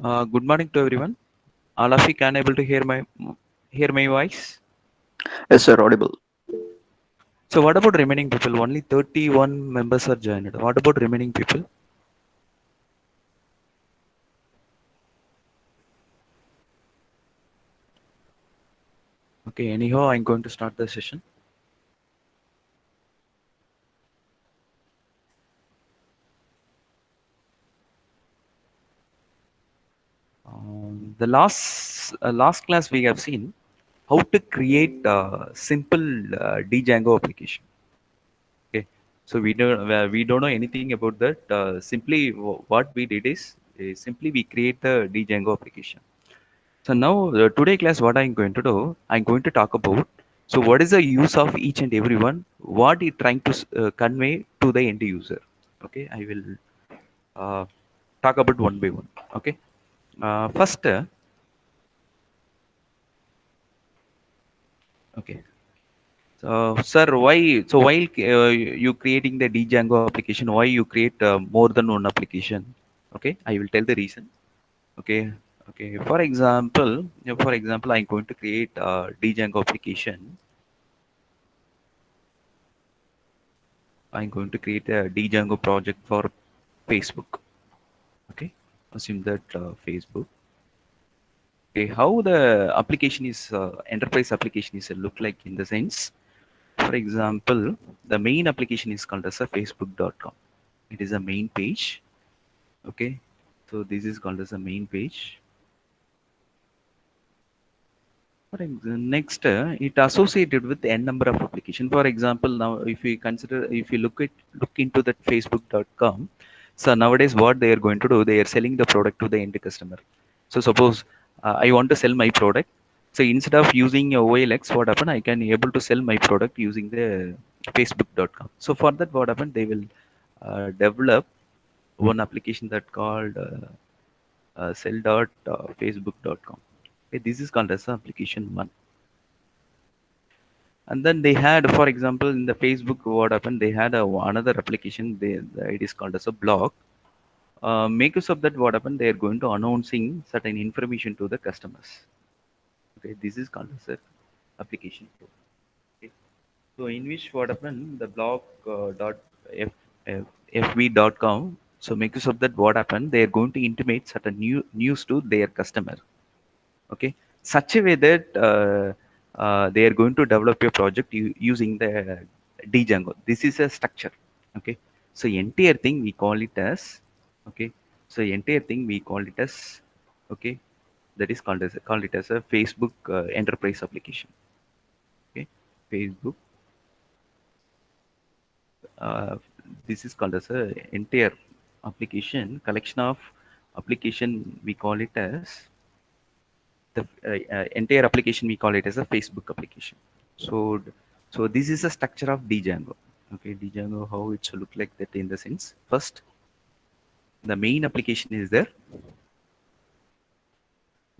Good morning to everyone. All of you can able to hear my voice. Yes, sir, audible. So what about remaining people? Only 31 members are joined. What about remaining people? Okay. Anyhow, I'm going to start the session. The last class we have seen how to create a simple Django application. Okay. So we don't know anything about that. Simply what we did is simply we create the Django application. So now today class, what I'm going to do, I'm going to talk about. So what is the use of each and every one? What it trying to convey to the end user? Okay, I will uh, talk about one by one. Okay, first, okay. So sir, why? So while you creating the Django application, why you create more than one application? Okay, I will tell the reason. Okay, okay. For example, I'm going to create a Django application. I'm going to create a Django project for Facebook. Okay, assume that Facebook. Okay, how the application is enterprise application is look like in the sense. For example, the main application is called as a Facebook.com. It is a main page. Okay, so this is called as a main page. Next, it associated with n number of application. For example, now if you look into that Facebook.com, so nowadays what they are going to do, they are selling the product to the end customer. So suppose I want to sell my product. So instead of using a OLX, what happen? I can able to sell my product using the Facebook.com. So for that, what happen? They will develop one application that called sell.facebook.com. Okay, this is called as application one. And then they had, for example, in the Facebook, what happened? They had another application. It is called as a blog. Make use of that. What happened? They are going to announcing certain information to the customers. Okay, this is called as a application two. Okay. So in which what happened? The blog dot f, f, fb.com. So make use of that. What happened? They are going to intimate certain news to their customer. Okay, such a way that they are going to develop a project using the Django. This is a structure. Okay, so entire thing we call it as, okay, so entire thing we call it as, okay, that is called it as a Facebook enterprise application. Okay, Facebook, uh, this is called as a entire application collection of application. We call it as the entire application, we call it as a Facebook application. So, so this is the structure of Django. Okay, Django, how it should look like that in the sense. First, the main application is there.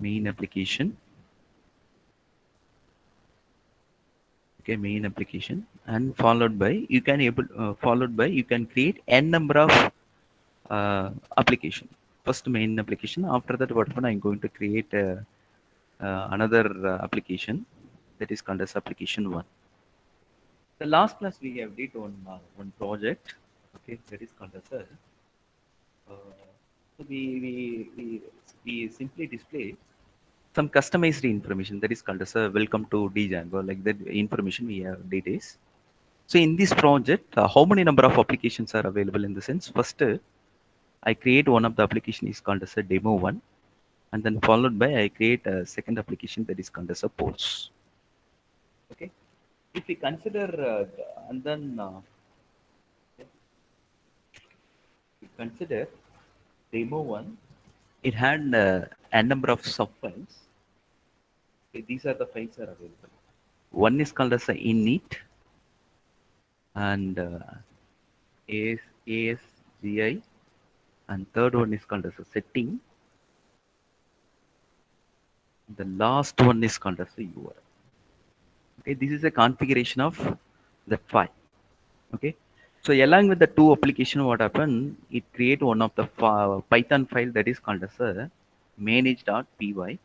Main application. Okay, main application, and followed by you can create n number of application. First main application. After that, what happen? I'm going to create another application that is called as application one. The last class we have did one project, okay, that is called as a, so we simply display some customized information that is called as a welcome to Django, like that information we have details. So in this project, how many number of applications are available in the sense? First, I create one of the application is called as a demo one, and then followed by I create a second application that is called as a post. Okay, if we consider and then consider demo one, it had a number of subfiles. Okay, these are the files are available. One is called as a init and ASGI, and third one is called as a setting. The last one is called as a URL. Okay, this is a configuration of the file. Okay, so along with the two application, what happened? It create one of the Python file that is called as a manage.py.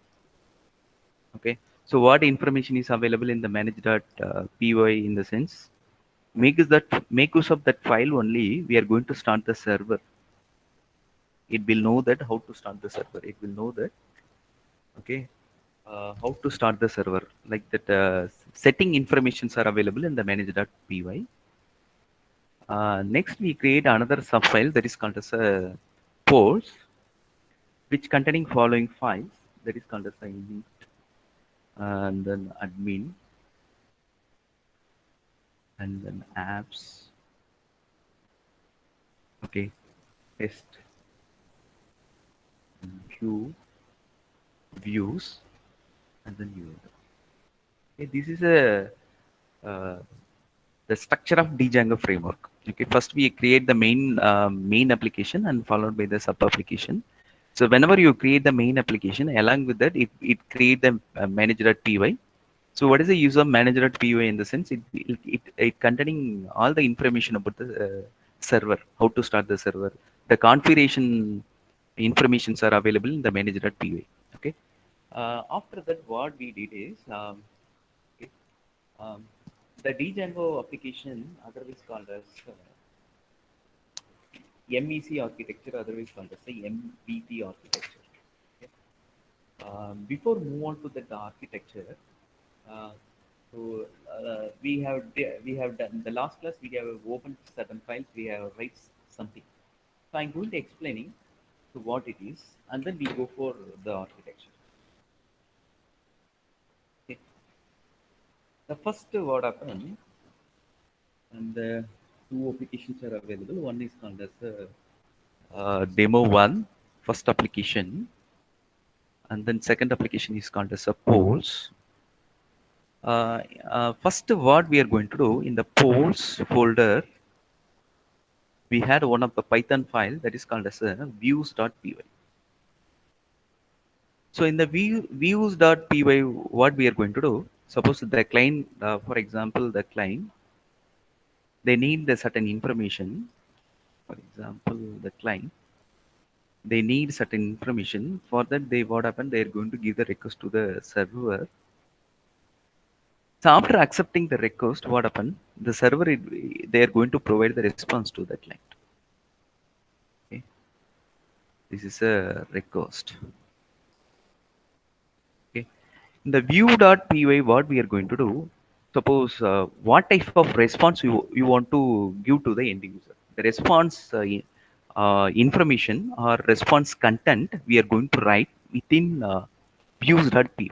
Okay. So what information is available in the manage.py in the sense? Make use of that file only. We are going to start the server. It will know that how to start the server. It will know that, okay, how to start the server. Like that, setting informations are available in the manage.py. Next, we create another subfile that is called as a post, which containing following files that is called as a init and then admin and then apps. Okay, test and queue views and then user. Okay, this is a uh, the structure of Django framework. Okay, first we create the main application and followed by the sub application. So whenever you create the main application, along with that, it create the manager.py. So what is the use of manager.py in the sense it containing all the information about the server, how to start the server, the configuration informations are available in the manager.py. Okay. After that, what we did is okay, um, the Django application, otherwise called as MEC architecture, otherwise called as the MBP architecture. Okay. Before move on to that architecture, uh, we have done the last class. We have opened certain files. We have write something. So I'm going to explaining to what it is, and then we go for the architecture. Okay. The first what happened, and the two applications are available. One is called as demo one, first application, and then second application is called as a polls. First, what we are going to do in the polls folder, we had one of the Python file that is called as a views.py. So in the views.py, what we are going to do, suppose the client, for example, the client, they need the certain information. For example, the client, they need certain information. For that, they what happened? They are going to give the request to the server. So after accepting the request, what happened? The server, they are going to provide the response to the client. Okay. This is a request. Okay. In the view.py, what we are going to do, suppose what type of response you want to give to the end user. The response information or response content we are going to write within views.py.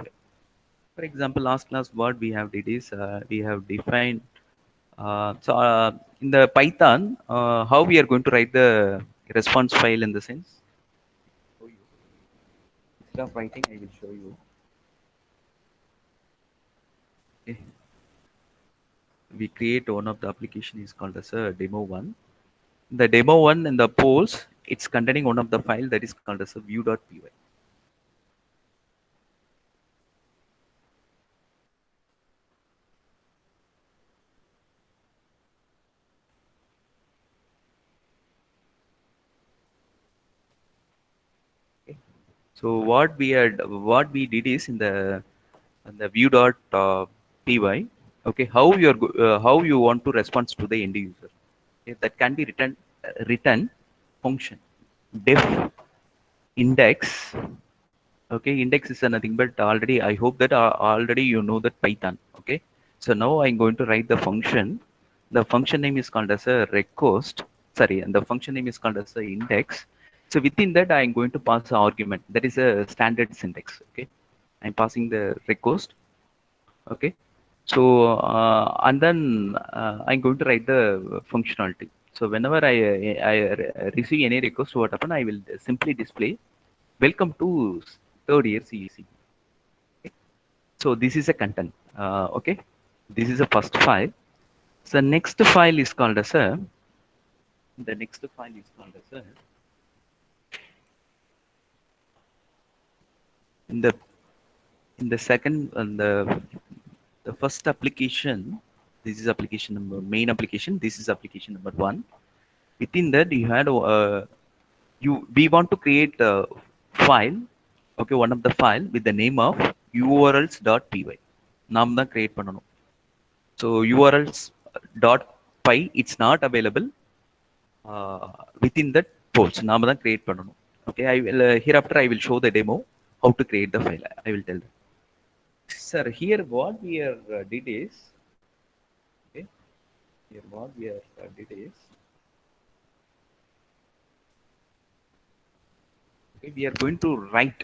For example, last class what we have did is we have defined in the Python how we are going to write the response file in the sense. Show you. Instead of writing, I will show you. Okay. We create one of the application is called as a demo one. The demo one in the polls, it's containing one of the file that is called as a view.py. Okay. So what we did is in the view.py. Okay, how you want to respond to the end user. Okay, that can be written function def index. Okay, index is nothing but already. I hope that already you know that Python. Okay, so now I'm going to write the function. The function name is called as a request. Sorry, and the function name is called as a index. So within that, I'm going to pass an argument. That is a standard syntax. Okay, I'm passing the request. Okay, so and then I'm going to write the functionality. So whenever I receive any request, what happen? I will simply display welcome to third year CEC. Okay. So this is a content. Okay, this is a first file. So next file is called as a. The next file is called as a. In the second the first application. This is application number main application. This is application number one. Within that you had we want to create a file okay, one of the file with the name of urls.py. நாம் தான் create பண்ணணும். So urls.py it's not available within that post. நாம தான் create பண்ணணும். Okay, I will hereafter I will show the demo how to create the file. I will tell them. Sir, here what we are did is, okay, here what we are did is, okay, we are going to write,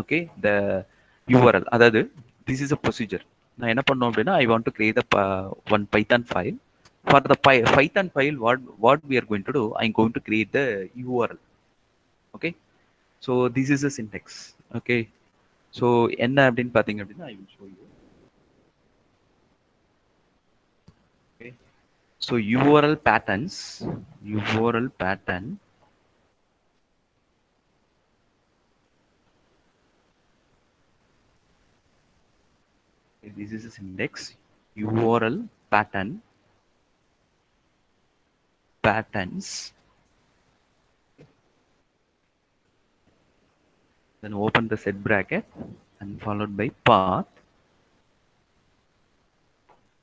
okay, the URL. அதாவது this is a procedure. நான் என்ன பண்ணோம் அப்படின்னா I want to create a one Python file. For the Python file, what we are going to do, I'm going to create the URL. Okay, so this is a syntax. Okay, so என்ன அப்படின்னு பார்த்தீங்க அப்படின்னா I will show you. Okay, so URL patterns, URL pattern. This is a syntax. URL pattern, patterns, then open the set bracket and followed by path.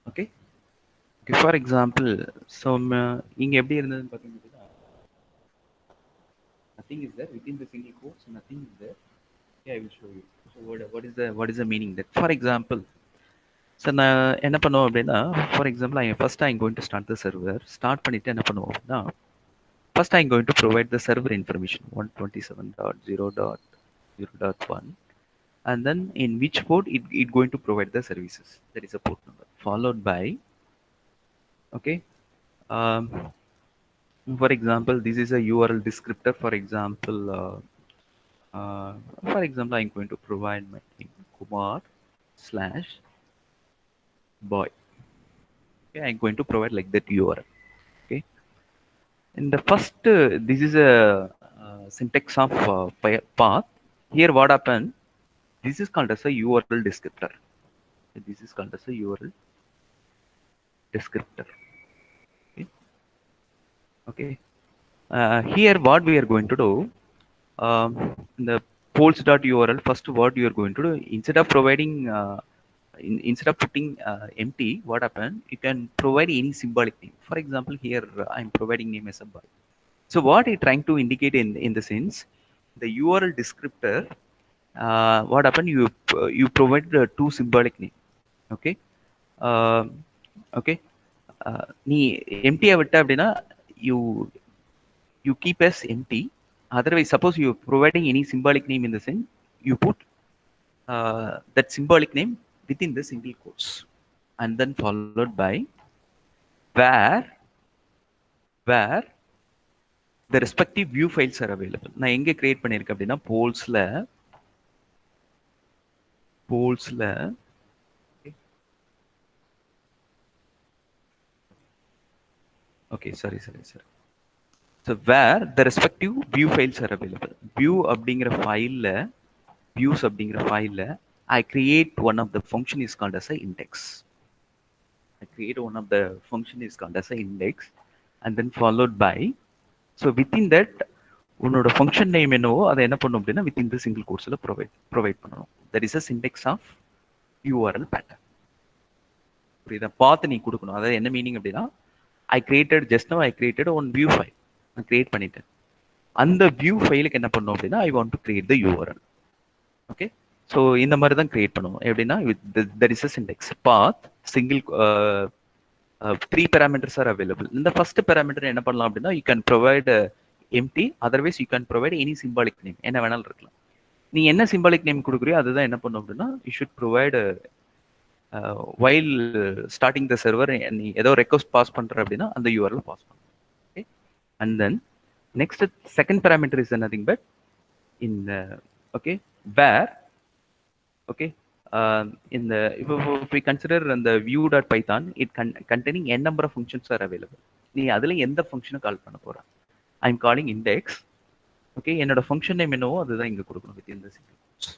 Okay, okay, for example, some இங்க எப்படி இருந்ததுன்னு பார்த்தீங்கன்னா nothing is there within the single quotes, nothing is there. Okay, I will show you. So what is the meaning that, for example, so நான் என்ன பண்ணுவோம் அப்படின்னா, for example, first I'm going to start the server. Start பண்ணிட்டு என்ன பண்ணுவோம் அப்படின்னா, first I'm going to provide the server information 127.0.0.1, and then in which port it going to provide the services. That is a port number, followed by, okay, for example, this is a URL descriptor. For example, I'm going to provide my name Kumar/boy. Okay, I'm going to provide like that URL. Okay, in the first, this is a syntax of path. Here, what happened? This is called as a URL descriptor. This is called as a URL descriptor. Okay. Okay. Here, what we are going to do, in the polls.url, first what you are going to do, instead of providing, instead of putting empty, what happened? You can provide any symbolic name. For example, here I'm providing name as a boy. So what are you trying to indicate in the sense, the URL descriptor, what happened? You provide two symbolic name. Okay. Okay. நீ எம்டியா விட்ட அப்படின்னா you keep as empty. Otherwise, suppose you are providing any symbolic name in the sense, you put that symbolic name within the single quotes, and then followed by where the respective view files are available. நான் எங்க create பண்ணிருக்கேன் அப்படின்னா polls-ல okay, sorry. So where the respective view files are available. View அப்படிங்கிற ஃபைல்ல, views அப்படிங்கிற ஃபைல்ல I create one of the function is called as a index. I create one of the function is called as a index, and then followed by, so within that உன்னோட function name என்னவோ அதை என்ன பண்ணும் அப்படின்னா within the single quotesல provide பண்ணணும். That is a syntax of URL pattern. புரியுதா? பாத் நீ கொடுக்கணும். அதாவது என்ன மீனிங் அப்படின்னா, I created one view file. நான் கிரியேட் பண்ணிட்டேன். அந்த வியூ ஃபைலுக்கு என்ன பண்ணும் அப்படின்னா, I want to create the URL. Okay, so இந்த மாதிரி தான் கிரியேட் பண்ணுவோம். எப்படின்னா, there is a syntax path, single 3 parameters are available. இந்த ஃபர்ஸ்ட் parameter என்ன பண்ணலாம் அப்படின்னா, you can provide empty, otherwise you can provide any symbolic name. என்ன வேணாலும் இருக்கலாம். நீ என்ன symbolic name கொடுக்குறியோ அதுதான் என்ன பண்ணும் அப்படின்னா, you should provide while starting the server, நீ ஏதோ ரெக்வஸ்ட் பாஸ் பண்ற அப்படின்னா அந்த URL பாஸ் பண்ணும். Okay, and then next second parameter is nothing but in the, okay, where, okay, in the, if we consider in the view.python, it containing n number of functions are available. நீ அதுல எந்த ஃபங்க்ஷனை கால் பண்ண போற? I'm calling index. Okay, என்னோட function name என்னவோ அதுதான் இங்க கொடுக்கணும் within the single quotes.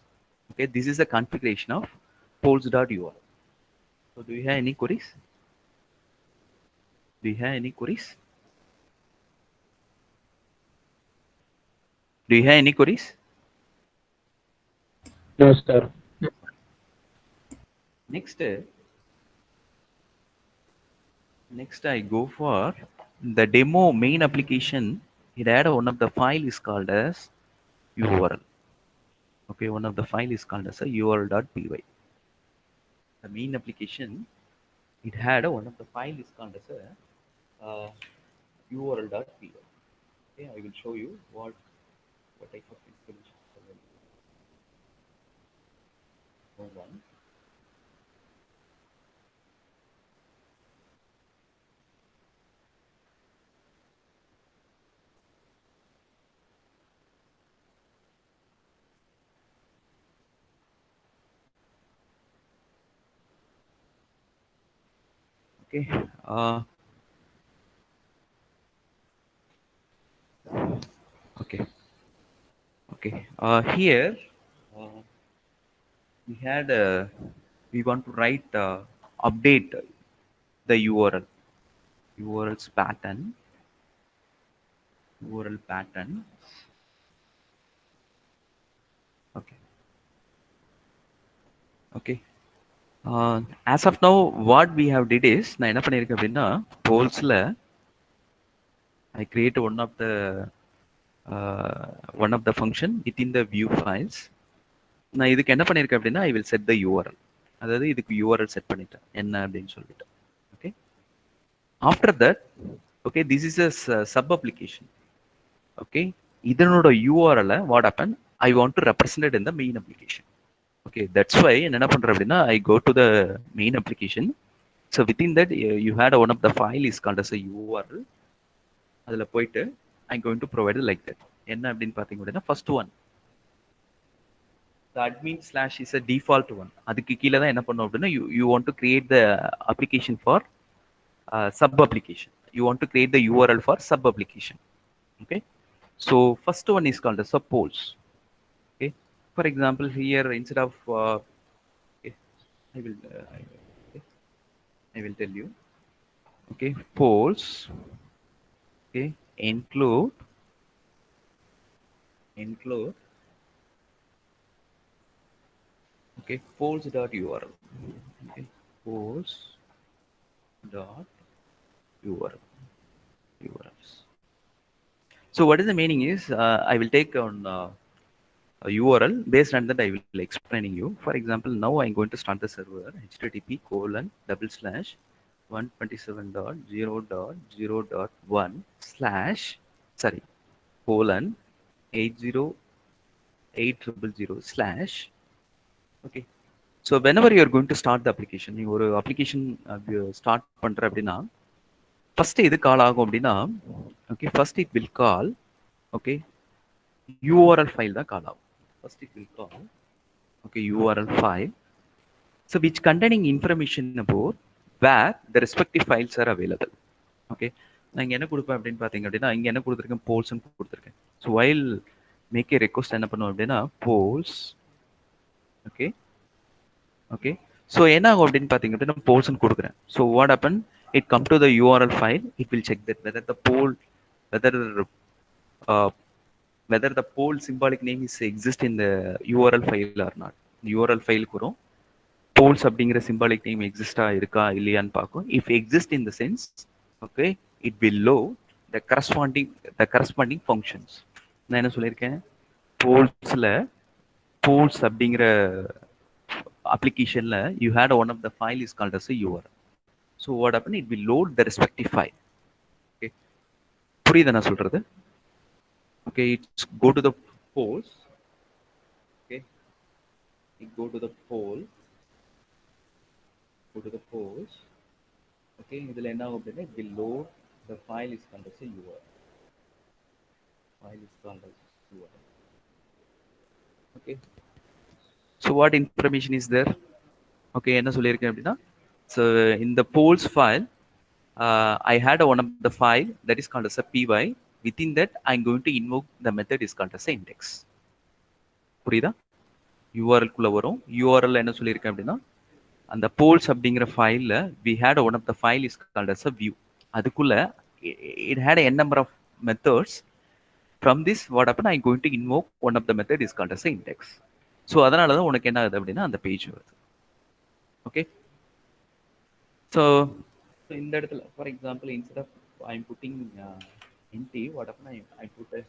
Okay, this is a configuration of polls.url. So do you have any queries? Do you have any queries? Do you have any queries? No, sir. Next I go for the demo main application. It had one of the file is called as URL. Okay, one of the file is called as a url.py. The main application, it had one of the file is called as a url.py. Okay, I will show you what type of information. Hold on. Okay. Okay. Okay. Here uh, we had we want to write update the URL's pattern, URL pattern. Okay. Okay. As of now, what we have did is, நான் என்ன பண்ணியிருக்கேன் அப்படின்னா polls-ல I create one of the function within the view files. நான் இதுக்கு என்ன பண்ணியிருக்கேன் அப்படின்னா I will set the URL. அதாவது இதுக்கு URL செட் பண்ணிட்டேன் என்ன அப்படின்னு சொல்லிட்டு. Okay. After that, okay, this is a sub application. Okay. இதனோட URL what happened? I want to represent it in the main application. Okay, that's why என்ன பண்றேன் அப்படின்னா I go to the main application. So within that you had one of the file is called as a URL. அதில் போயிட்டு I'm going to provide it like that. என்ன அப்படின்னு பார்த்தீங்க அப்படின்னா first one. The admin slash is a default one. அதுக்கு கீழே தான் என்ன பண்ணும் அப்படின்னா you want to create the application for sub application. You want to create the URL for sub application. Okay. So first one is called as a polls. Okay. For example, here instead of okay, I will tell you. Okay, polls. Okay, include. Okay, polls.url. Okay, polls.url. URLs. So what is the meaning is I will take on a URL. Based on that I will explaining you. For example, now I'm going to start the server http://127.0.0.1//808000/ okay. So whenever you are going to start the application, you ஒரு application start பண்ற அப்படின்னா first எது கால் ஆகும் அப்படின்னா okay, first it will call okay URL file தான் கால் ஆகும். First it will call okay URL file, so which containing information about where the respective files are available. Okay, நான் இங்க என்ன கொடுப்பேன் அப்படின்னு பார்த்தீங்க அப்படின்னா இங்க என்ன கொடுத்துருக்கேன் polls கொடுத்துருக்கேன். So while make a request என்ன பண்ணுவோம் அப்படின்னா polls okay okay. So என்ன ஆகும் அப்படின்னு பார்த்தீங்க அப்படின்னா polls கொடுக்குறேன். So what happen? It come to the URL file. It will check that whether the poll whether the poll symbolic name is exist in the URL file or not. URL file வரும் polls அப்படிங்கிற symbolic name exist இருக்கா இல்லையான்னு பார்க்கும். If exist in the sense, okay, it will load the corresponding functions. நான் என்ன சொல்லியிருக்கேன் polls-ல polls அப்படிங்கிற application-ல you had one of the file is called as a URL. So what happen? It will load the respective file. Okay, புரியுதா நான் சொல்றது? Okay, it's go to the polls. Okay, it go to the poll. Go to the polls. Okay, இதுல என்ன ஆகும் அப்படின்னா it will load the file is called as a URL. File is called as URL. Okay, so what information is there? Okay, என்ன சொல்லியிருக்கேன் அப்படின்னா so in the polls file I had one of the file that is called as a py. Within that I'm going to invoke the method is called as a index. புரியுதா? URL குள்ள வரும். URL என்ன சொல்லியிருக்கேன் அப்படின்னா அந்த polls அப்படிங்கிற ஃபைல்ல we had one of the file is called as a view. அதுக்குள்ள it had a n number of methods. From this what happened? I'm going to invoke one of the method is called as a index. So அதனால தான் உனக்கு என்ன ஆகுது அப்படின்னா அந்த page வருது. Okay. So இந்த இடத்துல for example instead of I am putting empty, what happen I put as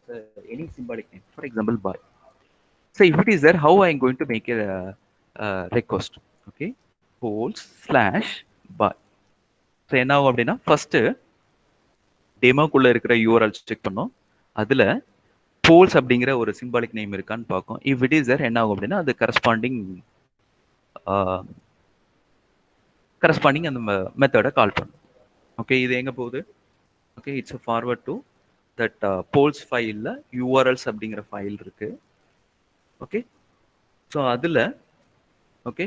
any symbolic name. For example, boy. So if it is there, how I am going to make request? Okay, polls slash boy. So என்ன ஆகும் அப்படின்னா first டெமோக்குள்ள இருக்கிற URL check பண்ணோம். அதுல poles அப்படிங்கிற ஒரு symbolic name இருக்கான்னு பார்க்கும். இஃப் இட் இஸ் தேர் என்ன ஆகும் அப்படின்னா அது கரஸ்பாண்டிங் அந்த மெத்தடை கால் பண்ணும். ஓகே, இது எங்க போகுது? Okay, it's forward to that polls ஃபைலில் யூஆர்எல்ஸ் அப்படிங்கிற ஃபைல் இருக்கு. ஓகே, ஸோ அதில் okay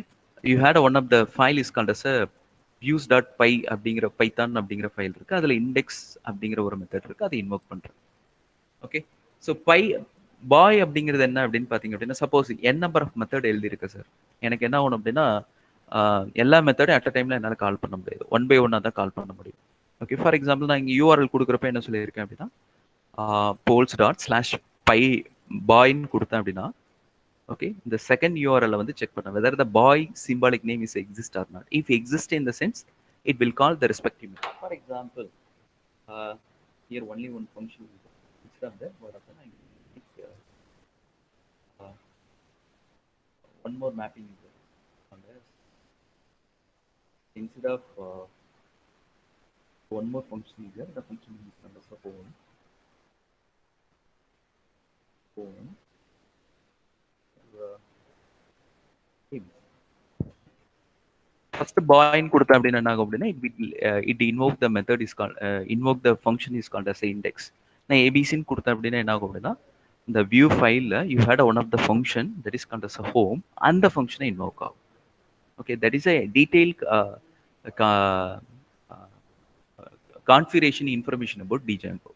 you had one of the file is called as a views.py அப்படிங்கிற பைத்தான் அப்படிங்கிற ஃபைல் இருக்கு. அதில் இண்டெக்ஸ் அப்படிங்கிற ஒரு மெத்தட் இருக்கு, அதை இன்வோக் பண்ணுறேன். ஓகே, ஸோ பாய் அப்படிங்கிறது என்ன அப்படின்னு பார்த்தீங்க அப்படின்னா, suppose n number of method எழுதியிருக்கு சார், எனக்கு என்ன ஆகணும் அப்படின்னா எல்லா மெத்தடும் அட் அ டைமில் என்னால் கால் பண்ண முடியாது, ஒன் பை ஒன்னாக தான் கால் பண்ண முடியும். ஓகே, ஃபார் எக்ஸாம்பிள் நான் இங்கே யூஆர்எல் கொடுக்குறப்ப என்ன சொல்லியிருக்கேன் அப்படின்னா polls./py பாய்ன்னு கொடுத்தேன் அப்படின்னா, ஓகே இந்த செகண்ட் யூஆர்எல் வந்து செக் பண்ண whether the bye symbolic name is exist or not. If exist in the sense, it will call the respective method. For example, here only one function is there. Instead of that, what happen? I make one more mapping is there. On this. Instead of one more function is there, the function is under phone. First பாய்ன்னு கொடுத்தேன் அப்படின்னு என்ன ஆகும் அப்படின்னா it invoke the method is call invoke the function is called as index. நான் ஏபிசின்னு கொடுத்தேன் அப்படின்னா என்ன ஆகும் அப்படின்னா இந்த வியூ ஃபைலில் you had one of the function that is called as a home, அந்த ஃபங்க்ஷனை இன்வோக் ஆகும். Okay, that is a detail configuration information about Django.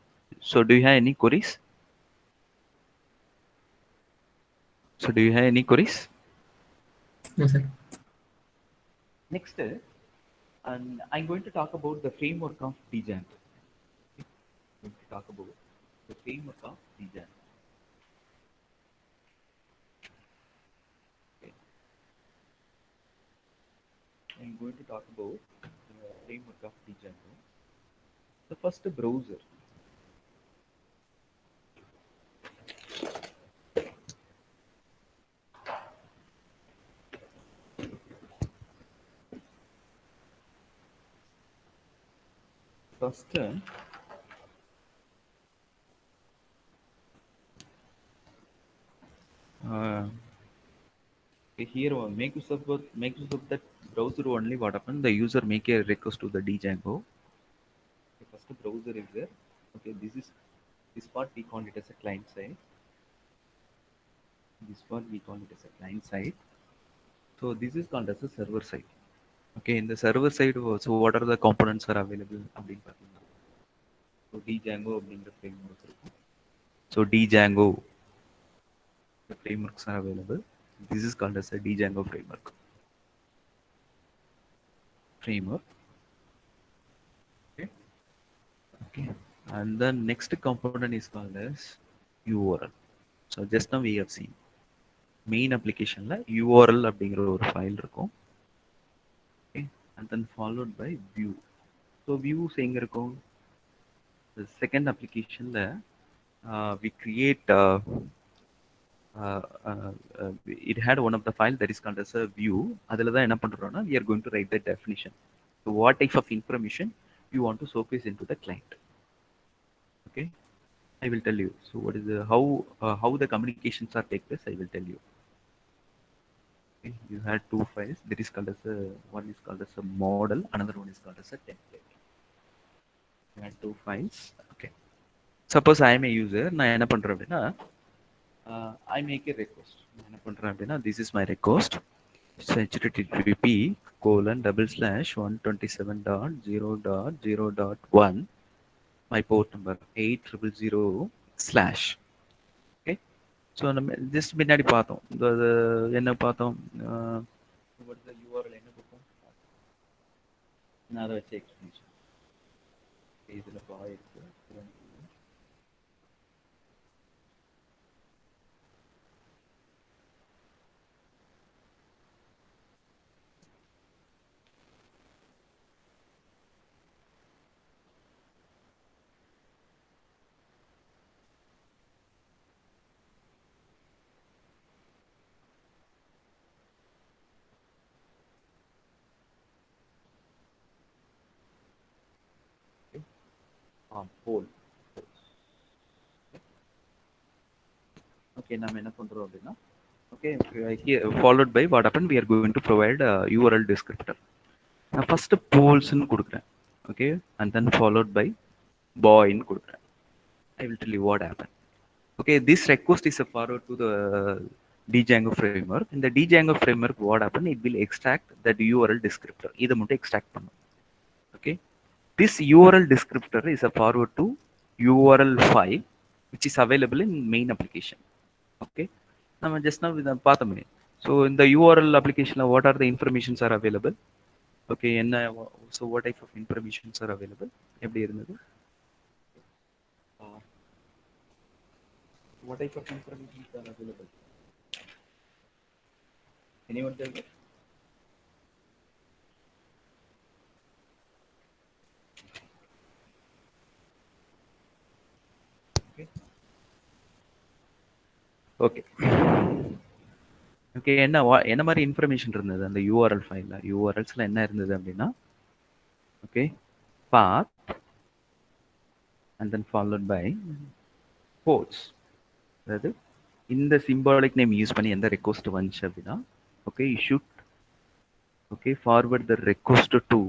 So do you have any queries? No, sir. Next, and I'm going to talk about the framework of Django. I'm going to talk about the framework of Django. Okay. I'm going to talk about the framework of Django. The first browser. First, here make use of that browser only. What happened? The user make a request to the Django. Okay, first browser is there. Okay, this part we call it as a client side. This part we call it as a client side. So this is called as a server side. Okay, in the server side, so what are the components are available? So Django being the framework. So Django, the frameworks are available. This is called as a Django framework. Okay. And the next component is called as URL. So just now we have seen main application la URL அப்படிங்கிற ஒரு file இருக்கும். Okay. And then followed by view. So views எங்க இருக்கும்? The second application la we create it had one of the file that is called as a view. அதில் தான் என்ன பண்ணுறோம்னா we are going to write the definition. So what type of information you want to showcase into the client. Okay, I will tell you. So what is the how the communications are take place? I will tell you. Okay, you had two files. That is called as one is called as a model. Another one is called as a template. You had two files. Okay. Suppose I am a user. நான் என்ன பண்றேன் அப்படின்னா I make a request. நான் என்ன பண்றேன் அப்படின்னா this is my request. It's http://127.0.0.1 my port number 8000/. Okay, so நம்ம just முன்னாடி பார்த்தோம் என்ன பார்த்தோம் what is the URL என்ன பார்த்தோம் நான் அதை வச்சு எக்ஸ்பிளேஷன் இதுல பாய் இருக்கு pole. Okay, நம்ம என்ன பண்றோம் அப்படின்னா okay here followed by what happened we are going to provide a URL descriptor. நான் first polls ன்னு கொடுக்குறேன். Okay, and then followed by boy ன்னு கொடுக்குறேன். I will tell you what happened. Okay, this request is a forward to the Django framework. In the Django framework, what happened? It will extract that URL descriptor. இதை மட்டும் extract பண்ணும். Okay, this URL descriptor is a forward to URL file which is available in main application. Okay, நம்ம just now இதை பார்த்தோமே. So in the URL application, what are the informations are available? Okay, என்ன so what type of informations are available? எப்படி இருந்தது? What type of information are available? Anyone tell me? Okay. Okay. Okay, என்ன மாதிரி information இருந்தது அந்த URL ஃபைல்ல? URLஸ்ல என்ன இருந்தது அப்படின்னா okay, path and then followed by ports. அதாவது இந்த சிம்பாலிக் நேம் யூஸ் பண்ணி எந்த ரெக்வஸ்ட் வந்துச்சு அப்படின்னா okay, you should okay forward the request to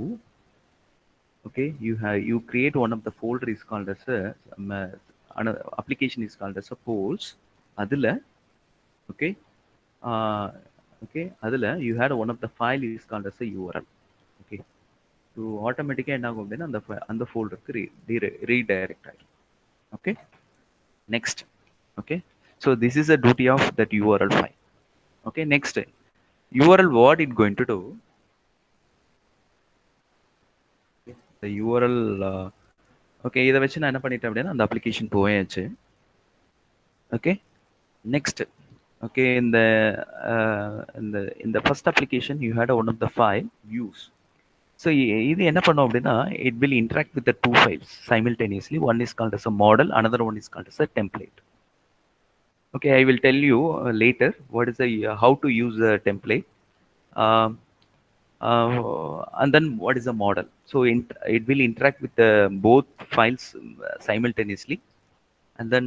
okay, you create one of the folder is called as a application is called as a polls. அதுல okay okay அதுல you had one of the file is called as a URL. okay, so automatically என்ன ஆகும் அப்படின்னா அந்த ஃபோல்டருக்கு redirect ஆகும். okay, next okay, so this is a duty of that URL file. okay, next URL what it going to do, the URL okay, இதை வச்சு நான் என்ன பண்ணிட்டேன் அப்படின்னா அந்த அப்ளிகேஷன் போயாச்சு. okay, next okay, in the first application you had one of the file views. so இது என்ன பண்ணும் அப்படின்னா it will interact with the two files simultaneously. one is called as a model, another one is called as a template. okay, I will tell you later what is the how to use the template and then what is a model. so it will interact with both files simultaneously, and then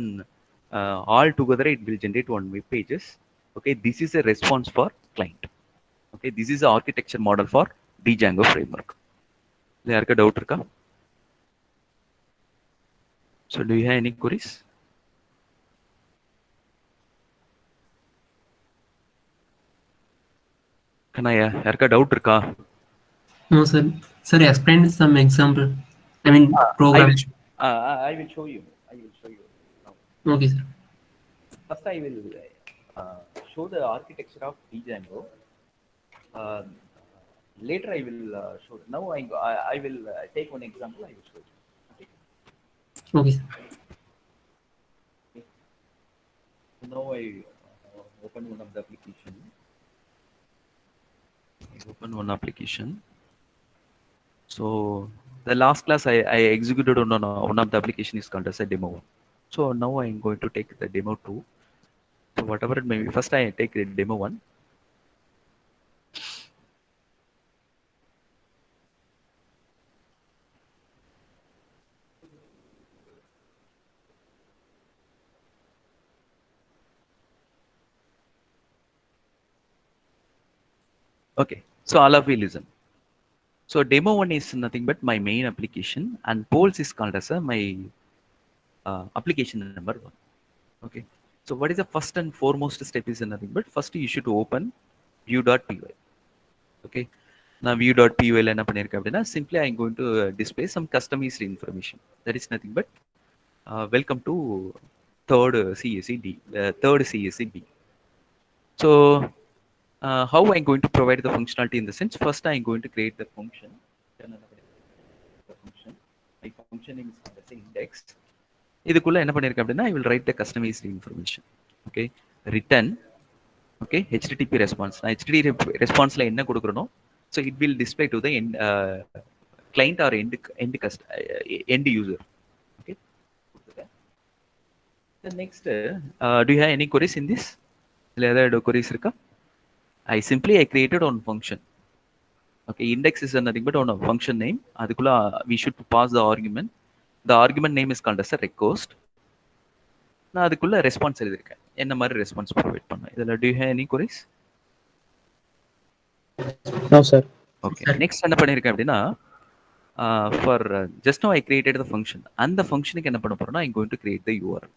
all together it will generate one web pages. okay, this is a response for client. okay, this is the architecture model for Django framework. யாருக்கு doubt இருக்கா? so do you have any queries? யாருக்கா doubt இருக்கா? No, sir. Sir, explain some example. I mean, program. I will show you. Now. Okay, sir. First, I will show the architecture of Django. Later, I will show. Now, I will take one example. I will show you. Okay. Okay, sir. Now, I open one of the application. So the last class I executed on one of the application is called as a demo 1. So now I am going to take the demo 2. So whatever it may be, first I take the demo 1. Okay, so all of you listen. So demo 1 is nothing but my main application, and polls is called as my application number 1. Okay, so what is the first and foremost step is nothing but first you should open view.py. okay, now view.py என்ன பண்ணிருக்கேன் அப்படின்னா simply I am going to display some customized information. That is nothing but welcome to third CSE B. So how I am going to provide the functionality in the sense, first I am going to create the function. My function is called as index. இதுக்குள்ள என்ன பண்ணிருக்கேன் அப்படின்னா I will write the customized information. okay, return okay HTTP response. நான் HTTP responseல என்ன கொடுக்கறனோ so it will display to the client or end user. okay, the next do you have any queries in this? இல்ல ஏதாவது queries இருக்கா? I created one function. okay, index is nothing but on a function name. அதுக்குள்ள we should pass the argument. the argument name is called as a request. நான் அதுக்குள்ள response எழுதியிருக்கேன், என்ன மாதிரி response provide பண்ணேன். இதில் do you have any queries? No, sir. Okay, next என்ன பண்ணியிருக்கேன் அப்படின்னா, for just now I created the function. அந்த ஃபங்க்ஷனுக்கு என்ன பண்ண போறேன்னா, I'm going to create the URL.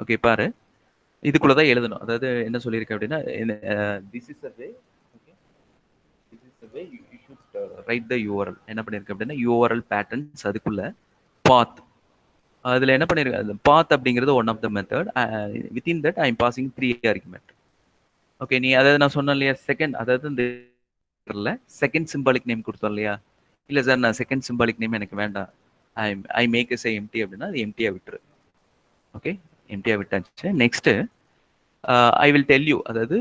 Okay, பாரு, இதுக்குள்ள தான் எழுதணும். அதாவது என்ன சொல்லியிருக்கேன் அப்படின்னா, this is the way, okay, this is the way you should write the URL. என்ன பண்ணியிருக்கேன் அப்படின்னா, URL patterns, அதுக்குள்ள path, அதில் என்ன பண்ணியிருக்கேன், path அப்படிங்கிறது one of the method. Within that I am passing 3 argument. Okay, நீ அதாவது நான் சொன்னேன் இல்லையா, செகண்ட், அதாவது இந்த செகண்ட் சிம்பாலிக் நேம் கொடுத்தோம் இல்லையா, இல்லை சார் நான் செகண்ட் சிம்பாலிக் நேம் எனக்கு வேண்டாம், ஐ மேக் எஸ் எம்டி அப்படின்னா அது எம்டியாக விட்டுரு. ஓகே, எம்டியாக விட்டாச்சு. Next I will tell you, அதாவது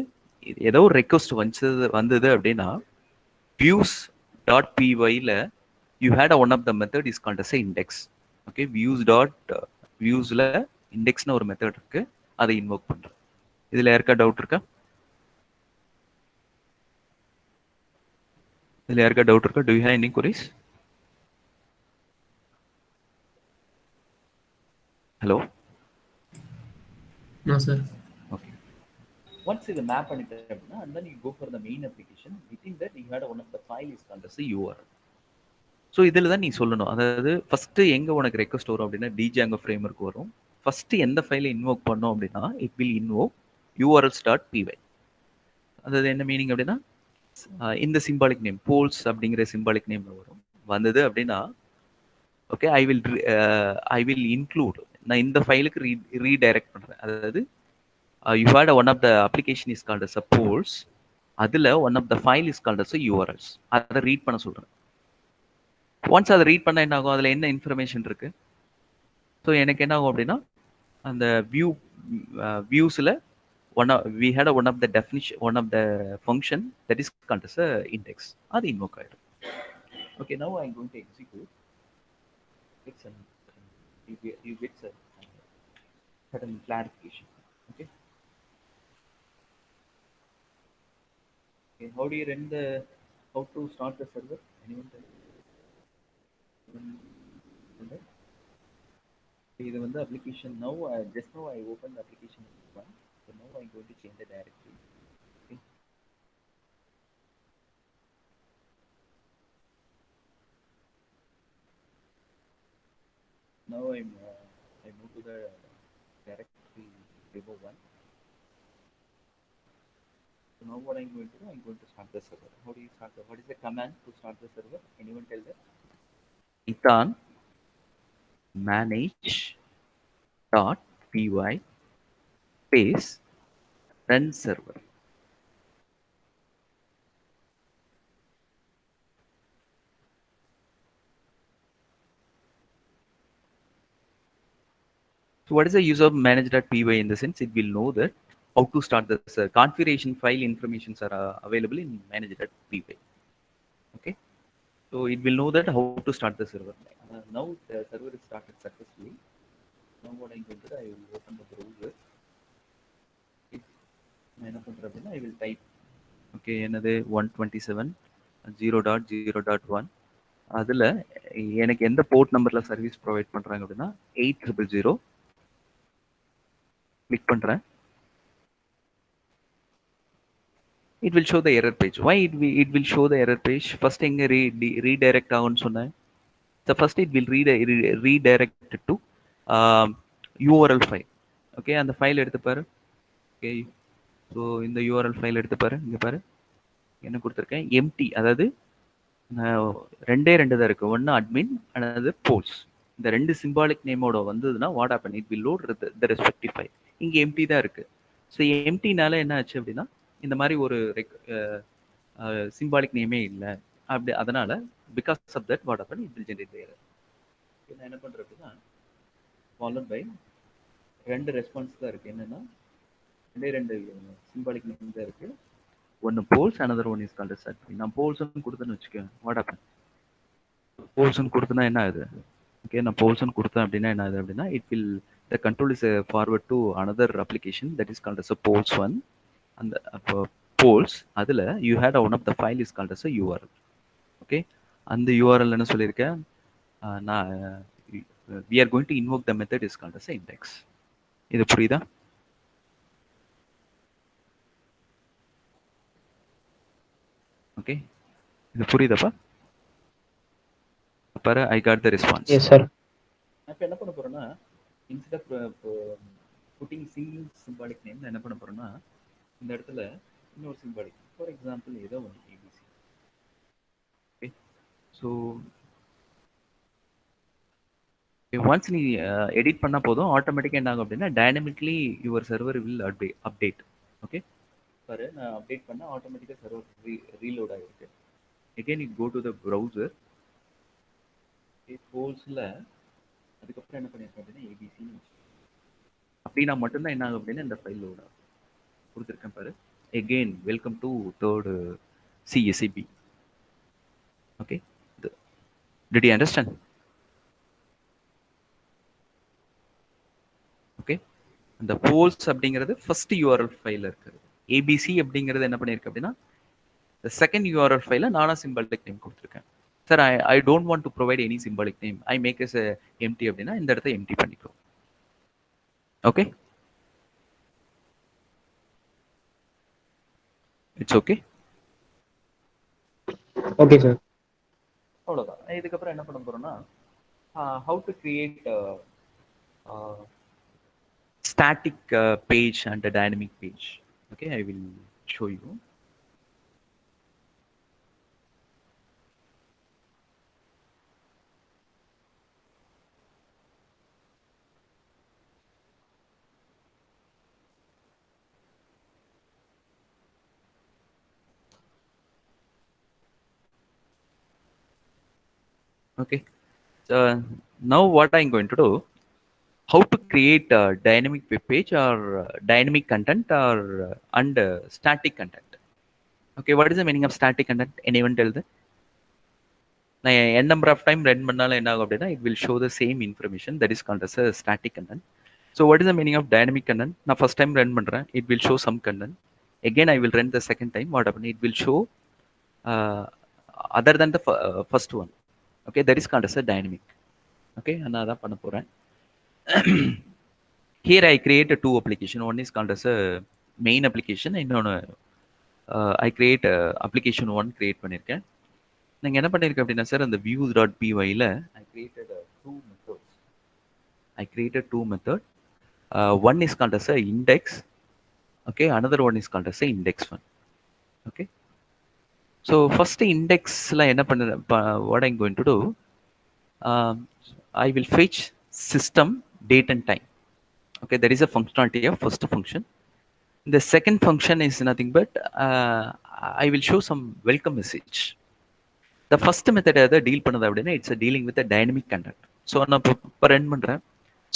ஏதோ ஒரு ரெக்வஸ்ட் வந்தது அப்படின்னா, வியூஸ் டாட் பிஒயில் you had one of the method is called as index. Okay, வியூஸில் இண்டெக்ஸ்னு ஒரு மெத்தட் இருக்கு, அதை இன்வோக் பண்ணுறேன். இதில் யாருக்கா டவுட் இருக்கா? இதில் யாருக்கா டவுட் இருக்கா? To you have any queries? Hello? No, sir. Okay, once இது மேப் பண்ணிட்டேன் அப்படின்னா, and then you go for the main application. Within that you had one of the file is called as URL. So இதில் தான் நீ சொல்லணும், அதாவது first எங்கே உனக்கு ரெக்வஸ்ட் வரும் அப்படின்னா, டிஜாங்கோ ஃப்ரேம்வொர்க் வரும். ஃபஸ்ட்டு எந்த ஃபைலை இன்வோக் பண்ணோம் அப்படின்னா, இட் வில் இன்வோக் urls.py. அதாவது என்ன மீனிங் அப்படின்னா, இந்த சிம்பாலிக் நேம் போல்ஸ் அப்படிங்கிற சிம்பாலிக் நேம் வரும். வந்தது அப்படின்னா, ஓகே, ஐ வில் இன்க்ளூட், நான் இந்த ஃபைலுக்கு ரீடைரக்ட் பண்ணுறேன். அதாவது you had one of the application is called as a polls, அதில் one of the file is called as a URLs. அதை ரீட் பண்ண சொல்கிறேன். ஒன்ஸ் அதை ரீட் பண்ண என்ன ஆகும், அதில் என்ன இன்ஃபர்மேஷன் இருக்கு. ஸோ எனக்கு என்ன ஆகும் அப்படின்னா, அந்த வியூஸில் we had one of the definition, one of the function that is called as a index. அது invoke ஆயிடும். Okay, now I'm going to execute. It's an you get a certain clarification. Okay. Okay, how do you run the, how to start the server? Anyone tell? இது வந்து application. Now just now I opened the application one. So now I'm going to change the directory. Okay. Now I move to the directory demo one. So now what I'm going to do, I'm going to start the server. How do you start the, what is the command to start the server? Anyone tell that? Python manage .py space run server. So what is the use of manage.py? In the sense, it will know that how to start the configuration file informations are available in manage.py. Okay, so it will know that how to start the server. Now the server is started successfully. Now what I'm going to do, I will open the browser. I will type, okay, another 127.0.0.1. அதில் எனக்கு எந்த board நம்பரில் service provide பண்ணுறாங்க அப்படின்னா 8000. Click பண்ணுறேன். it will show the error page. Why it will show the error page? First எங்க redirect ஆகும்னு சொன்னேன். So first it will redirect to URL file. Okay, அந்த ஃபைல் எடுத்து பாரு. Okay, ஸோ இந்த URL ஃபைல் எடுத்து பாரு. இங்கே பாரு, என்ன கொடுத்துருக்கேன், எம்டி. அதாவது ரெண்டே தான் இருக்கு, ஒன்று அட்மின், அதாவது போல்ஸ். இந்த ரெண்டு சிம்பாலிக் நேமோட வந்ததுன்னா what happen, it will load the respective file. இங்கே எம்டி தான் இருக்கு. ஸோ எம்டினால என்ன ஆச்சு அப்படின்னா, இந்த மாதிரி ஒரு சிம்பாலிக் நேமே இல்லை அப்படி. அதனால because of that what happen, it will generate error. நான் என்ன பண்ணுறேன் அப்படின்னா, ஃபாலோட் பை ரெண்டு ரெஸ்பான்ஸ் தான் இருக்கு. என்னன்னா ரெண்டு சிம்பாலிக் நேம் தான் இருக்கு. ஒன்று poles, another one is called as admin. நான் போல்ஸ்னு கொடுத்தேன்னு வச்சுக்கேன், வாட் ஹேப்பன், போல்ஸ்னு கொடுத்தனா என்ன ஆகுது. ஓகே, நான் போல்ஸ்னு கொடுத்தேன் அப்படின்னா என்ன ஆகுது அப்படின்னா, it will the control is forward to another application that is called as a pols one. And pols அதில் you had one of the file is called as a URL. Okay, அந்த URL என்ன சொல்லியிருக்கேன், நான் we are going to invoke the method is called as index. இது புரியுதா? Okay, இது புரியுதாப்பா? பாரு, I got the response. Yes, sir. இப்போ என்ன பண்ண போறேன்னா, instead of putting single symbolic name, நான் என்ன பண்ண போறேன்னா, இந்த இடத்துல இன்னொரு symbolic, for example ஏதோ ஒன்று ABC. ஓகே, ஸோ ஒன்ஸ் நீ எடிட் பண்ணா போதும், ஆட்டோமேட்டிக்காக என்ன ஆகும் அப்படின்னா dynamically your server will update. Okay, பாரு, நான் அப்டேட் பண்ண ஆட்டோமேட்டிக்காக சர்வர் ரீலோட் ஆகிருக்கு. Again you go to the browser கோல்ஸில், அதுக்கப்புறம் என்ன பண்ணியிருக்கேன் அப்படின்னா ஏபிசின்னு அப்படின்னா மட்டும்தான் என்ன ஆகும் அப்படின்னா இந்த ஃபைல் லோட் ஆகும். கொடுத்துருக்கேன் பாரு. Again welcome to third CSCP. Okay, did you understand? Okay, அந்த போல்ஸ் அப்படிங்கிறது ஃபர்ஸ்ட் யூஆர்எல் ஃபைல இருக்குது. ஏபிசி அப்படிங்கிறது என்ன பண்ணியிருக்கு அப்படின்னா செகண்ட் யூஆர்எல் ஃபைல நானா சிம்பாலிக் நேம் கொடுத்துருக்கேன். Sir, I don't want to provide any symbolic name, I make as empty அப்படின்னா இந்த இடத்த எம்டி பண்ணிக்கிறோம். Okay, it's okay. Okay, sir. அவ்வளோதான். இதுக்கப்புறம் என்ன பண்ண போறோம்னா, how to create static page and a dynamic page. Okay, I will show you. Okay, so now what I'm going to do, how to create a dynamic web page or dynamic content or and static content. Okay, what is the meaning of static content? Anyone tell that? நான் n number of time run பண்ணாலும் என்ன ஆகும் அப்படின்னா it will show the same information, that is called as a static content. So what is the meaning of dynamic content? நான் first time run பண்றேன், it will show some content. Again I will run the second time, what happen? It will show other than the first one. Okay, that is called as a dynamic. Okay, நான் அதான் பண்ண போறேன். Here I create a two application. One is called as a main application. இன்னொன்று I create application one create பண்ணியிருக்கேன். நீங்கள் என்ன பண்ணியிருக்கேன் அப்படின்னா சார், அந்த views.pyல I created two methods. I created two methods. One is called as a index. Okay, another one is called as a index one. Okay, so first indexல என்ன பண்ண, what I'm going to do, I will fetch system date and time. Okay, that is a functionality of first function. The second function is nothing but I will show some welcome message. The first method எதை deal பண்ணது அப்படின்னா it's a dealing with a dynamic content. So நான் இப்போ run பண்ணுறேன்.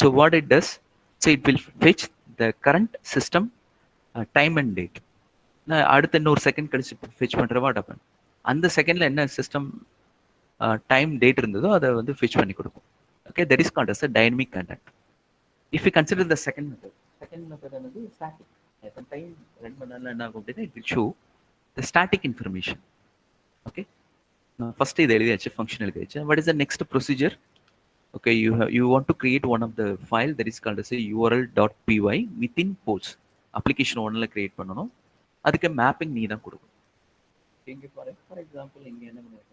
So what it does, so it will fetch the current system time and date. நான் அடுத்த இன்னொரு second கழிச்சு ஃபெச் பண்ணுற வாட் ஹேப்பன், அந்த செகண்டில் என்ன சிஸ்டம் டைம் டேட் இருந்ததோ அதை வந்து ஃபெச் பண்ணி கொடுக்கும். Okay, that is called as a dynamic content. If you consider the second method வந்து ஸ்டாட்டிக். எத்தனை டைம் ரன் பண்ணாலும் என்ன ஆகும் அப்படின்னா it will show the static information. Okay, நான் ஃபர்ஸ்ட் இதை எழுதியாச்சு, ஃபங்க்ஷன் எழுதியாச்சு. What is the next procedure? Okay, you want to create one of the file that is called as url.py within polls. Application ஒன்னில் create பண்ணணும், அதுக்கு mapping நீ தான் கொடுக்கணும். இங்கே ஃபார் எக்ஸாம்பிள் இங்கே என்ன பண்ணிருக்கேன்,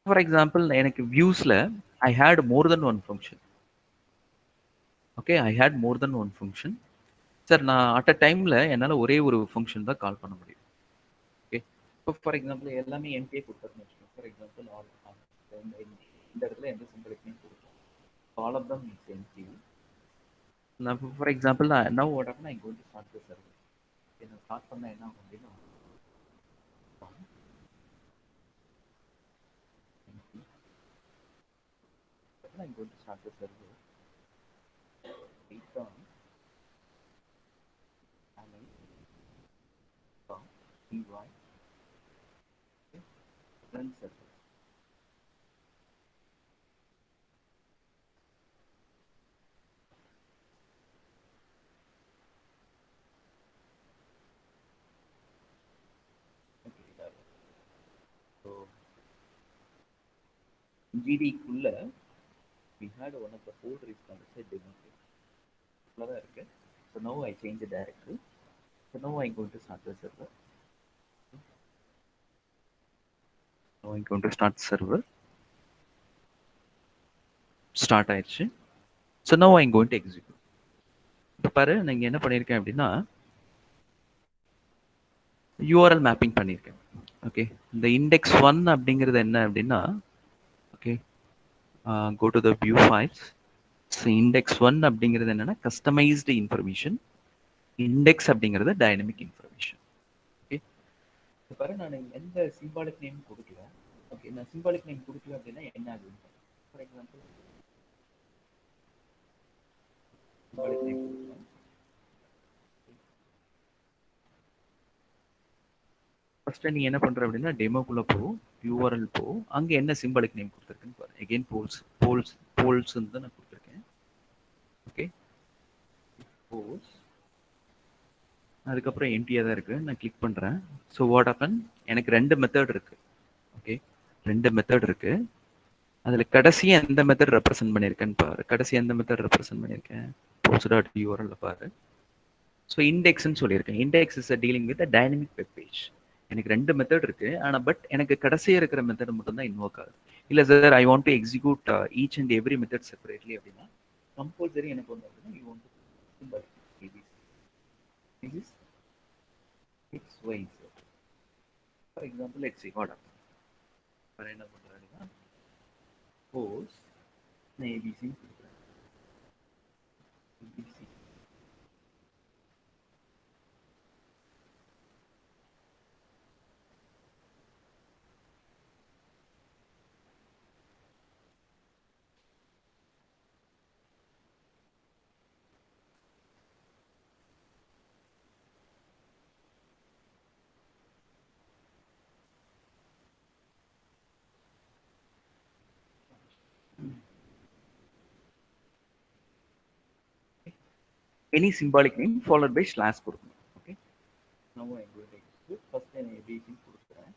ஃபார் எக்ஸாம்பிள் எனக்கு வியூஸில் I had more than one function. Okay, I had more than one function. Sir, நான் அட் அ டைமில் என்னால் ஒரே ஒரு ஃபங்க்ஷன் தான் கால் பண்ண முடியும். ஓகே, இப்போ ஃபார் எக்ஸாம்பிள் எல்லாமே எம்டிஏ கொடுத்துருன்னு வச்சுக்கோங்க. ஃபார் எக்ஸாம்பிள் இந்த இடத்துல எந்த சிம்பிளுக்குமே கொடுக்கும், all of them is empty. நான் ஃபார் எக்ஸாம்பிள் நான் என்ன ஓடனா இங்கே வந்து ஸ்டார்ட் த சர்வர். என்ன ஸ்டார்ட் பண்ணால் என்ன ஆகும் அப்படின்னா I'm going to start the server. Python py run server. Okay, so GD குள்ள we had one of the folder is called as a demo. தான் இருக்கு. So now I change the directory. So now I'm going to start the server. Now I'm going to start server. Start ஆயிடுச்சு. So now I'm going to execute. இப்போ பாரு நான் என்ன பண்ணியிருக்கேன் அப்படின்னா URL mapping பண்ணியிருக்கேன். ஓகே, இந்த இண்டெக்ஸ் 1 அப்படிங்கிறது என்ன அப்படின்னா okay go to the view files. So index 1 அப்படிங்கிறது என்னன்னா கஸ்டமைஸ்டு இன்ஃபர்மேஷன். இண்டெக்ஸ் அப்படிங்கிறது டைனமிக் இன்ஃபர்மேஷன். ஓகே, இப்போ பாரு நான் எந்த சிம்பாலிக் நேம் கொடுக்கல. ஓகே, நான் சிம்பாலிக் நேம் கொடுக்கல அப்படின்னா என்ன ஆகுது? ஃபார் எக்ஸாம்பிள் சிம்பாலிக் நேம் கொடுக்கலாம். ஃபர்ஸ்ட் நீ என்ன பண்ற அப்படின்னா டெமோக்குள்ள போ, URL போ, அங்க என்ன சிம்பாலிக் நேம் கொடுத்துருக்குன்னு பாரு. அகைன் போல்ஸ் தான் நான் கொடுத்துருக்கேன். ஓகே, போல்ஸ், அதுக்கப்புறம் எம்டியா தான் இருக்கு. நான் கிளிக் பண்றேன். ஸோ வாட் ஹேப்பன், எனக்கு 2 மெத்தட் இருக்கு. ஓகே, 2 மெத்தட் இருக்கு. அதுல கடைசியா எந்த மெத்தட் ரெப்ரசென்ட் பண்ணியிருக்கேன்னு பாரு. கடைசி எந்த மெத்தட் ரெப்ரசென்ட் பண்ணியிருக்கேன்? post.url பாரு. ஸோ இண்டெக்ஸ்ன்னு சொல்லியிருக்கேன். Index is dealing with dynamic web page. எனக்கு 2 மெத்தட் இருக்கு. ஆனா பட் எனக்கு கடைசியா இருக்கிற மெத்தட் மட்டும் தான் இன்வோக் ஆகுது. இல்ல sir I want to execute each and every method separately அப்படின்னா கம்பல்சரி எனக்கு ஒன்று அப்படின்னா you want to symbol this is XYZ. For example, let's see what happens. For என்ன பண்றாருன்னா suppose நான் ABC கொடுக்குறேன். ABC any symbolic name followed by slash கொடுக்கணும். Okay, now I am going to execute. First நான் ABC கொடுக்குறேன்.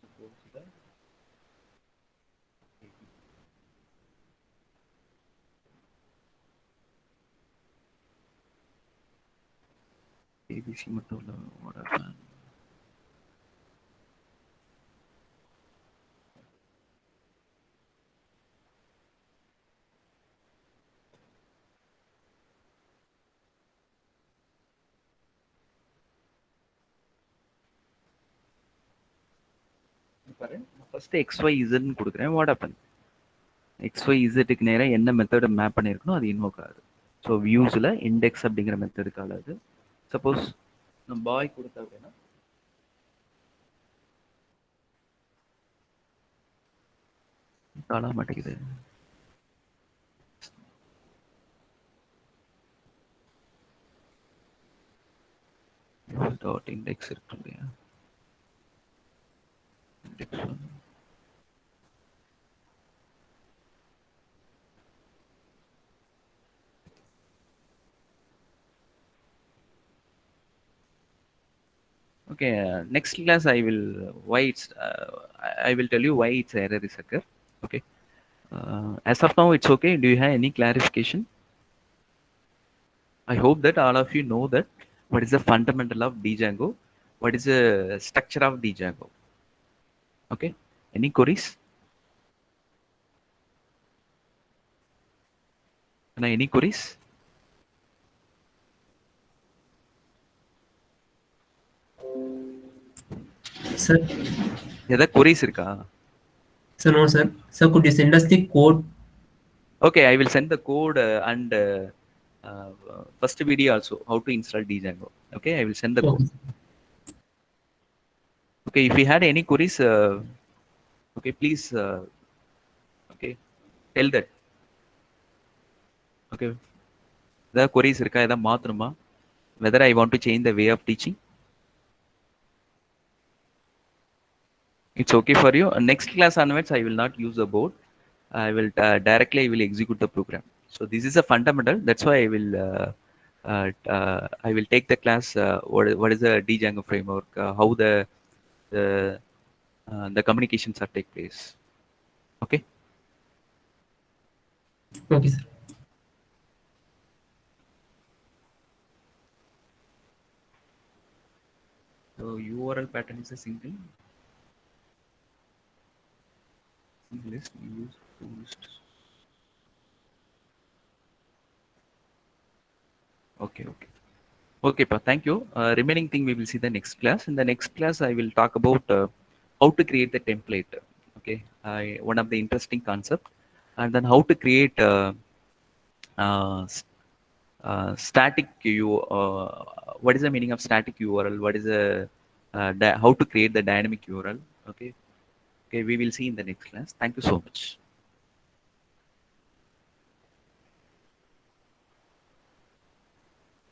Suppose that ABC மட்டும் இல்ல what happened. பாரு ஃபர்ஸ்ட் XYZ ன்னு கொடுக்குறேன். வாட் ஹேப்பன், XYZக்கு நேராக என்ன மெத்தட் மேப் பண்ணியிருக்கணும் அது இன்வோக் ஆகுது. ஸோ வியூஸில் இண்டெக்ஸ் அப்படிங்கிற மெத்தடுக்கு ஆகுது. சப்போஸ் நம்ம பாய் கொடுத்தா அப்படின்னா தாள மாட்டேங்குது. டாட் இண்டெக்ஸ் இருக்கு இல்லையா, index okay. Next class I will I will tell you why it's error is occur. Okay, as of now it's okay. Do you have any clarification? I hope that all of you know that what is the fundamental of Django, what is the structure of Django. Okay, any queries? Any queries? Sir. ஏதா queries இருக்கா? Sir, no sir. Sir, could you send us the code? Okay, I will send the code and first video also how to install Django. Okay, I will send the code. Okay, if you had any queries, okay, please, okay, tell that. Okay, the queries இருக்கா ஏதாவது மாத்தணுமா? Whether I want to change the way of teaching? It's okay for you. Next class onwards, I will not use the board. I will directly I will execute the program. So this is a fundamental. That's why I will take the class. What is the Django framework? How the the communications are take place. Okay. Okay, sir. So URL pattern is a single list use post. Okay, okay. Okay, pa, thank you. Remaining thing we will see the next class. In the next class, I will talk about how to create the template. Okay, one of the interesting concept, and then how to create uh, s- static U. What is the meaning of static URL? What is the how to create the dynamic URL? Okay, okay, we will see in the next class. Thank you so much.